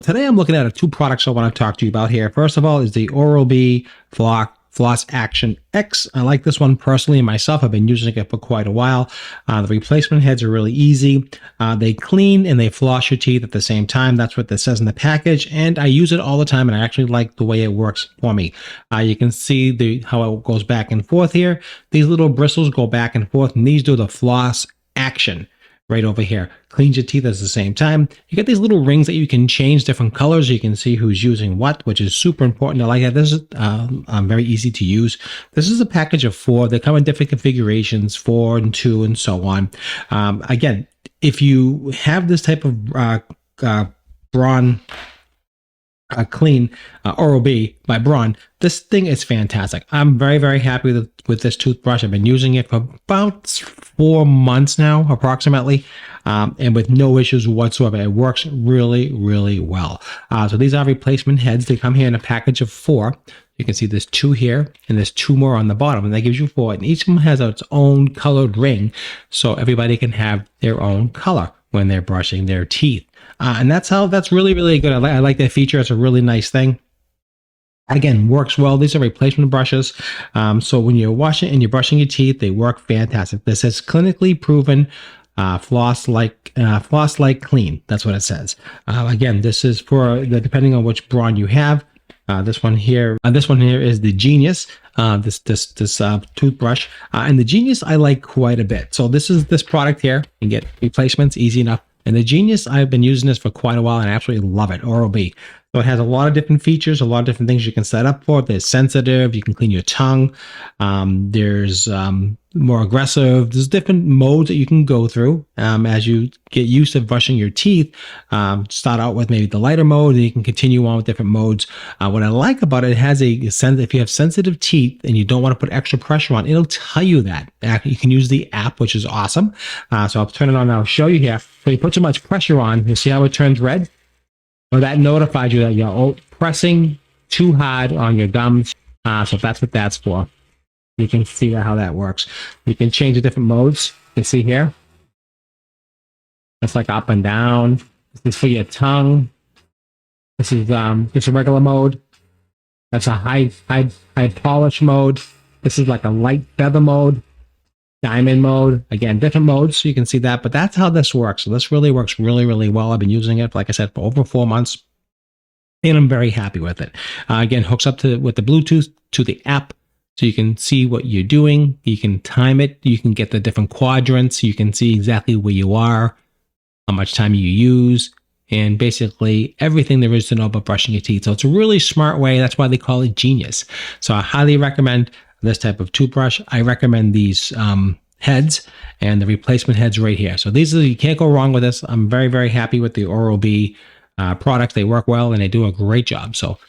Today I'm looking at two products I want to talk to you about here. First of all is the Oral-B Flossaction X. I like this one personally myself. I've been using it for quite a while. The replacement heads are really easy. They clean and they floss your teeth at the same time. That's what this says in the package, and I use it all the time, and I actually like the way it works for me. You can see how it goes back and forth here. These little bristles go back and forth, and these do the floss action. Right over here, cleans your teeth at the same time. You get these little rings that you can change different colors. You can see who's using what, which is super important. I like that. This is very easy to use. This is a package of 4. They come in different configurations, 4 and 2 and so on. Again, if you have this type of Braun clean Oral-B by Braun, this thing is fantastic. I'm very, very happy with this toothbrush. I've been using it for about 4 months now, approximately, and with no issues whatsoever. It works really, really well. So these are replacement heads. They come here in a package of 4. You can see there's 2 here, and there's 2 more on the bottom, and that gives you 4. And each of them has its own colored ring, so everybody can have their own color when they're brushing their teeth. And that's really, really good. I like that feature. It's a really nice thing. Again, works well. These are replacement brushes. So when you're washing and you're brushing your teeth, they work fantastic. This is clinically proven floss like clean. That's what it says. Again, this is for depending on which Braun you have. This one here is the Genius. This toothbrush, and the Genius I like quite a bit. So this product here. You can get replacements easy enough. And the Genius, I've been using this for quite a while and I absolutely love it. Oral-B. So it has a lot of different features, a lot of different things you can set up for it. There's sensitive, you can clean your tongue. There's more aggressive. There's different modes that you can go through as you get used to brushing your teeth. Start out with maybe the lighter mode, and you can continue on with different modes. What I like about it has if you have sensitive teeth and you don't want to put extra pressure on, it'll tell you that. You can use the app, which is awesome. So I'll turn it on now. I'll show you here. So you put too much pressure on, you see how it turns red? Well, that notifies you that you're pressing too hard on your gums. So that's what that's for. You can see how that works. You can change the different modes. You can see here. It's like up and down. This is for your tongue. This is just a regular mode. That's a high polish mode. This is like a light feather mode. Diamond mode. Again, different modes, so you can see that, but that's how this works. So this really works really, really well. I've been using it, like I said, for over 4 months, and I'm very happy with it. Again, hooks up with the Bluetooth to the app, so you can see what you're doing. You can time it. You can get the different quadrants. You can see exactly where you are, how much time you use, and basically everything there is to know about brushing your teeth. So it's a really smart way. That's why they call it Genius. So I highly recommend this type of toothbrush. I recommend these heads and the replacement heads right here. So you can't go wrong with this. I'm very, very happy with the Oral-B products. They work well and they do a great job. So